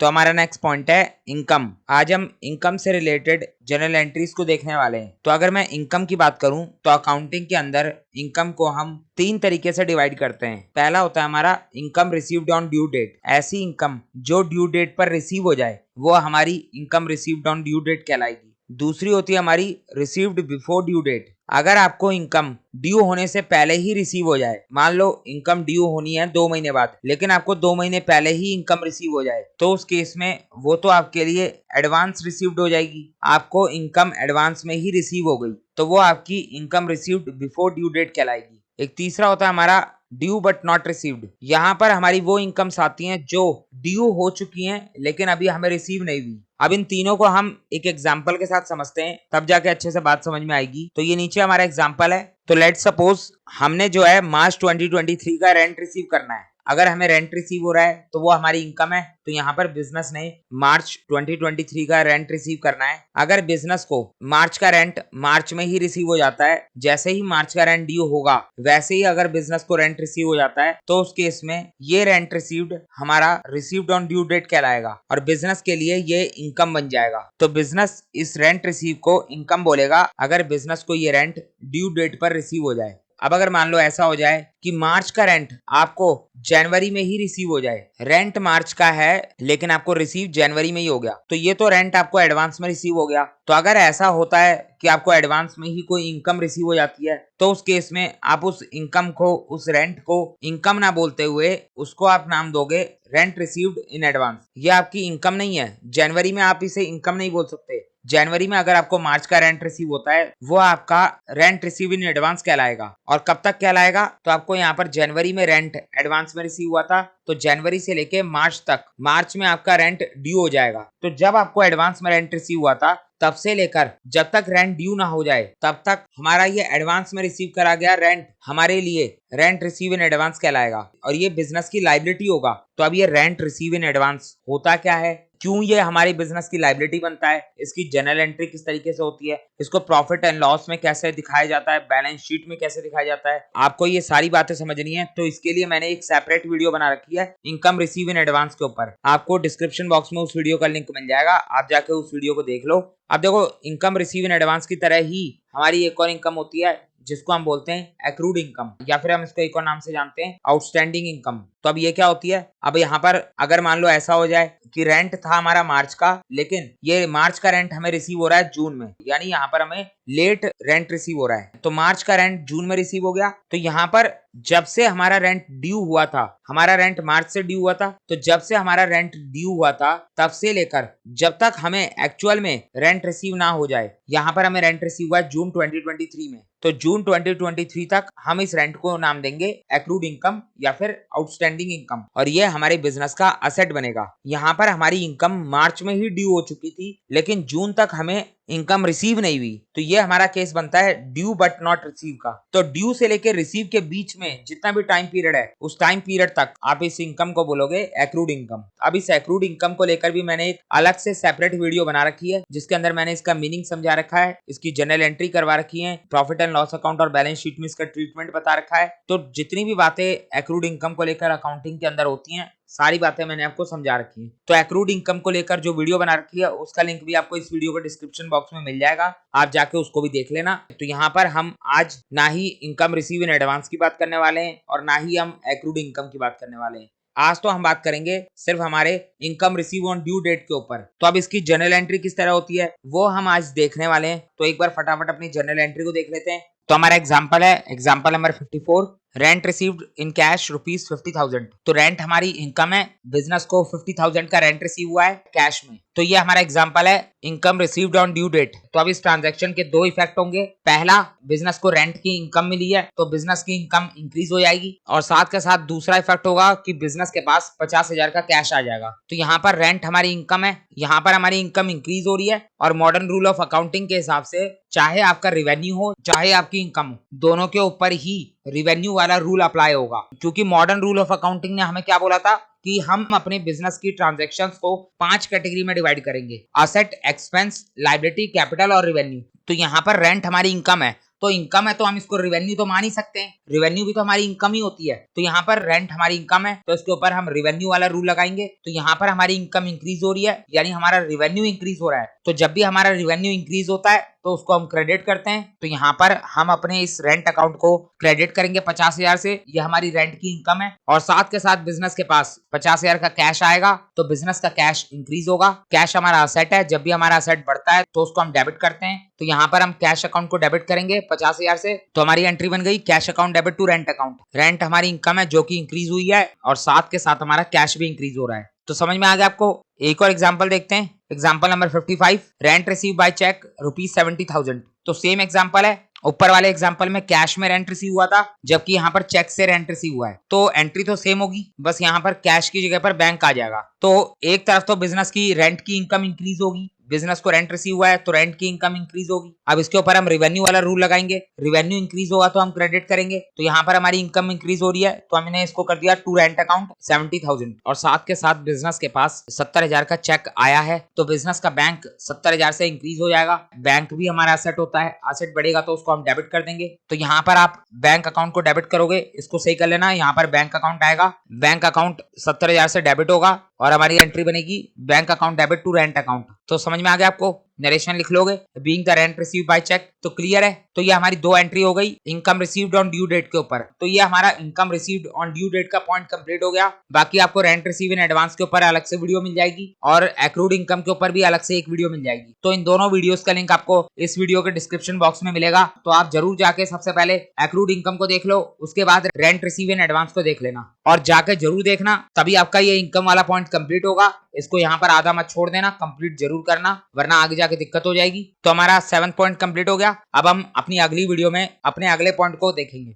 तो हमारा next point है इनकम। आज हम इनकम से रिलेटेड जर्नल एंट्रीज को देखने वाले हैं। तो अगर मैं इनकम की बात करूं तो अकाउंटिंग के अंदर इनकम को हम 3 तरीके से डिवाइड करते हैं। पहला होता है हमारा income received on due date. ऐसी इनकम जो ड्यू डेट पर रिसीव हो जाए वो हमारी income received on due date कहलाएगी। दूसरी होती है हमारी रिसीव्ड बिफोर ड्यू डेट। अगर आपको इनकम ड्यू होने से पहले ही रिसीव हो जाए, मान लो इनकम ड्यू होनी है 2 महीने बाद, लेकिन आपको 2 महीने पहले ही इनकम रिसीव हो जाए, तो उस केस में वो तो आपके लिए एडवांस रिसीव्ड हो जाएगी। आपको इनकम एडवांस में ही रिसीव हो गई तो वो आपकी income received before due date कहलाएगी। एक तीसरा होता है हमारा ड्यू बट नॉट रिसीव्ड। यहाँ पर हमारी वो इनकम्स आती हैं जो ड्यू हो चुकी हैं लेकिन अभी हमें रिसीव नहीं हुई। अब इन तीनों को हम एक एग्जांपल के साथ समझते हैं, तब जाके अच्छे से बात समझ में आएगी। तो ये नीचे हमारा एग्जांपल है। तो लेट्स सपोज हमने जो है मार्च 2023 का रेंट रिसीव करना है। अगर हमें रेंट रिसीव हो रहा है तो वो हमारी इनकम है। तो यहाँ पर बिजनेस ने मार्च 2023 का रेंट रिसीव करना है। अगर बिजनेस को मार्च का रेंट मार्च में ही रिसीव हो जाता है, जैसे ही मार्च का रेंट ड्यू होगा वैसे ही अगर बिजनेस को रेंट रिसीव हो जाता है, तो उस केस में ये रेंट रिसीव्ड हमारा रिसीव्ड ऑन ड्यू डेट कहलाएगा और बिजनेस के लिए ये इनकम बन जाएगा। तो बिजनेस इस रेंट रिसीव को इनकम बोलेगा अगर बिजनेस को ये रेंट ड्यू डेट पर रिसीव हो जाए। अब अगर मान लो ऐसा हो जाए कि मार्च का रेंट आपको जनवरी में ही रिसीव हो जाए, रेंट मार्च का है लेकिन आपको रिसीव जनवरी में ही हो गया, तो ये तो रेंट आपको एडवांस में रिसीव हो गया। तो अगर ऐसा होता है कि आपको एडवांस में ही कोई इनकम रिसीव हो जाती है, तो उस केस में आप उस इनकम को, उस रेंट को इनकम ना बोलते हुए उसको आप नाम दोगे रेंट रिसीव्ड इन एडवांस। ये आपकी इनकम नहीं है। जनवरी में आप इसे इनकम नहीं बोल सकते। जनवरी में अगर आपको मार्च का रेंट रिसीव होता है वो आपका रेंट रिसीव इन एडवांस कहलाएगा। और कब तक कहलाएगा? तो आपको यहाँ पर जनवरी में रेंट एडवांस में रिसीव हुआ था, तो जनवरी से लेके मार्च तक, मार्च में आपका रेंट ड्यू हो जाएगा। तो जब आपको एडवांस में रेंट रिसीव हुआ था तब से लेकर जब तक रेंट ड्यू ना हो जाए तब तक हमारा ये एडवांस में रिसीव करा गया रेंट हमारे लिए रेंट रिसीव इन एडवांस कहलाएगा और ये बिजनेस की लायबिलिटी होगा। तो अब ये रेंट रिसीव इन एडवांस होता क्या है, क्यों ये हमारी बिजनेस की लायबिलिटी बनता है, इसकी जर्नल एंट्री किस तरीके से होती है, इसको प्रॉफिट एंड लॉस में कैसे दिखाया जाता है, बैलेंस शीट में कैसे दिखाया जाता है, आपको ये सारी बातें समझनी है। तो इसके लिए मैंने एक सेपरेट वीडियो बना रखी है इनकम रिसीव इन एडवांस के ऊपर। आपको डिस्क्रिप्शन बॉक्स में उस वीडियो का लिंक मिल जाएगा, आप जाके उस वीडियो को देख लो। अब देखो, इनकम रिसीव इन एडवांस की तरह ही हमारी एक और इनकम होती है जिसको हम बोलते हैं एक्रूड इनकम, या फिर हम इसको एक और नाम से जानते हैं आउटस्टैंडिंग इनकम। तो अब ये क्या होती है? अब यहाँ पर अगर मान लो ऐसा हो जाए कि रेंट था हमारा मार्च का, लेकिन ये मार्च का रेंट हमें रिसीव हो रहा है जून में, यानी यहाँ पर हमें लेट रेंट रिसीव हो रहा है। तो मार्च का रेंट जून में रिसीव हो गया, तो यहाँ पर जब से हमारा रेंट ड्यू हुआ था, हमारा रेंट मार्च से ड्यू हुआ था, तो जब से हमारा रेंट ड्यू हुआ था तब से लेकर जब तक हमें एक्चुअल में रेंट रिसीव ना हो जाए, यहाँ पर हमें रेंट रिसीव हुआ है जून 2023 में, तो जून 2023 तक हम इस रेंट को नाम देंगे एक्रूड इनकम या फिर आउटस्टैंडिंग इनकम, और ये हमारे बिजनेस का असेट बनेगा। यहाँ पर हमारी इनकम मार्च में ही ड्यू हो चुकी थी लेकिन जून तक हमें इनकम रिसीव नहीं हुई, तो ये हमारा केस बनता है ड्यू बट नॉट रिसीव का। तो ड्यू से लेकर रिसीव के बीच में जितना भी टाइम पीरियड है उस टाइम पीरियड तक आप इस इनकम को बोलोगे एक्रूड इनकम। अब इस एक्रूड इनकम को लेकर भी मैंने एक अलग से सेपरेट वीडियो बना रखी है जिसके अंदर मैंने इसका मीनिंग समझा रखा है, इसकी जर्नल एंट्री करवा रखी है, प्रॉफिट एंड लॉस अकाउंट और बैलेंस शीट में इसका ट्रीटमेंट बता रखा है। तो जितनी भी बातें एक्रूड इनकम को लेकर अकाउंटिंग के अंदर होती हैं सारी बातें मैंने आपको समझा रखी है। तो एक्रूड इनकम को लेकर जो वीडियो बना रखी है उसका लिंक भी आपको इस वीडियो के डिस्क्रिप्शन बॉक्स में मिल जाएगा, आप जाके उसको भी देख लेना। तो यहाँ पर हम आज ना ही इनकम रिसीव इन एडवांस की बात करने वाले हैं और ना ही हम एक्रूड इनकम की बात करने वाले हैं। आज तो हम बात करेंगे सिर्फ हमारे income receive on due date के ऊपर। तो अब इसकी जर्नल एंट्री किस तरह होती है वो हम आज देखने वाले हैं। तो एक बार फटाफट अपनी जर्नल एंट्री को देख लेते हैं। तो हमारा एग्जाम्पल है example number 54, rent received in cash ₹50,000। तो रेंट हमारी इनकम है, बिजनेस को 50,000 का रेंट रिसीव हुआ है कैश में। तो ये हमारा एग्जांपल है income received on due date. तो अब इस ट्रांजैक्शन के 2 इफेक्ट होंगे। पहला, बिजनेस को रेंट की इनकम मिली है तो बिजनेस की इनकम इंक्रीज हो जाएगी, और साथ के साथ दूसरा इफेक्ट होगा कि बिजनेस के पास 50,000 का कैश आ जाएगा। तो यहाँ पर रेंट हमारी इनकम है, यहाँ पर हमारी इनकम इंक्रीज हो रही है, और मॉडर्न रूल ऑफ अकाउंटिंग के हिसाब से चाहे आपका रेवेन्यू हो चाहे आपकी इनकम हो, दोनों के ऊपर ही रेवेन्यू वाला रूल अप्लाई होगा। क्योंकि मॉडर्न रूल ऑफ अकाउंटिंग ने हमें क्या बोला था कि हम अपने बिजनेस की ट्रांजैक्शंस को 5 कैटेगरी में डिवाइड करेंगे, असेट, एक्सपेंस, लायबिलिटी, कैपिटल और रेवेन्यू। तो यहाँ पर रेंट हमारी इनकम है तो इनकम है तो हम इसको रिवेन्यू तो मान ही सकते हैं, रिवेन्यू भी तो हमारी इनकम ही होती है। तो यहाँ पर रेंट हमारी इनकम है तो इसके ऊपर हम रिवेन्यू वाला रूल लगाएंगे। तो यहाँ पर हमारी इनकम इंक्रीज हो रही है यानी हमारा रिवेन्यू इंक्रीज हो रहा है। तो जब भी हमारा रिवेन्यू इंक्रीज होता है तो उसको हम क्रेडिट करते हैं। तो यहाँ पर हम अपने इस रेंट अकाउंट को क्रेडिट करेंगे 50,000 से, ये हमारी रेंट की इनकम है। और साथ के साथ बिजनेस के पास 50,000 का कैश आएगा तो बिजनेस का कैश इंक्रीज होगा। कैश हमारा असेट है, जब भी हमारा असेट बढ़ता है तो उसको हम डेबिट करते हैं। तो यहाँ पर हम कैश अकाउंट को डेबिट करेंगे 50,000 से। तो हमारी एंट्री बन गई cash account debit to rent account. Rent हमारी इनकम है जो कि इंक्रीज हुई है और साथ के साथ हमारा कैश भी इंक्रीज हो रहा है। तो समझ में आ गया आपको। एक और एग्जांपल देखते हैं, example number 55, rent receive by cheque ₹70,000। तो सेम एग्जांपल है, ऊपर वाले एग्जांपल में कैश में रेंट रिसीव हुआ था जबकि यहाँ पर चेक से रेंट रिसीव हुआ है। तो एंट्री तो सेम होगी, बस यहाँ पर कैश की जगह पर बैंक आ जाएगा। तो एक तरफ तो बिजनेस की रेंट की इनकम इंक्रीज होगी, बिजनेस को रेंट रिसीव हुआ है तो रेंट की इनकम इंक्रीज होगी। अब इसके ऊपर हम रिवेन्यू वाला रूल लगाएंगे, रिवेन्यू इंक्रीज होगा तो हम क्रेडिट करेंगे। तो यहाँ पर हमारी इनकम इंक्रीज हो रही है तो हमने इसको कर दिया टू रेंट अकाउंट 70,000 और साथ के साथ बिजनेस के पास 70,000 का चेक आया है तो बिजनेस का बैंक 70,000 से इंक्रीज हो जाएगा। बैंक भी हमारा एसेट होता है, एसेट बढ़ेगा तो उसको हम डेबिट कर देंगे। तो यहाँ पर आप बैंक अकाउंट को डेबिट करोगे, इसको सही कर लेना, यहाँ पर बैंक अकाउंट आएगा, बैंक अकाउंट 70,000 से डेबिट होगा और हमारी एंट्री बनेगी bank account debit to rent account. तो समझ में आ गया आपको, नरेशन लिख लोगे being the rent received by cheque. तो क्लियर है। तो ये हमारी दो एंट्री हो गई income received on due date के ऊपर। तो ये हमारा income received on due date का पॉइंट कंप्लीट हो गया। बाकी आपको रेंट रिसीव इन एडवांस के ऊपर अलग से वीडियो मिल जाएगी और एक्रूड इनकम के ऊपर भी अलग से एक वीडियो मिल जाएगी। तो इन दोनों वीडियोस का लिंक आपको इस वीडियो के डिस्क्रिप्शन बॉक्स में मिलेगा। तो आप जरूर जाके सबसे पहले एक्रूड इनकम को देख लो, उसके बाद रेंट रिसीव इन एडवांस को देख लेना और जाके जरूर देखना, तभी आपका ये इनकम वाला पॉइंट कंप्लीट होगा। इसको यहाँ पर आधा मत छोड़ देना, कंप्लीट जरूर करना वरना आगे जाके दिक्कत हो जाएगी। तो हमारा 7th पॉइंट कंप्लीट हो गया। अब हम अपनी अगली वीडियो में अपने अगले पॉइंट को देखेंगे।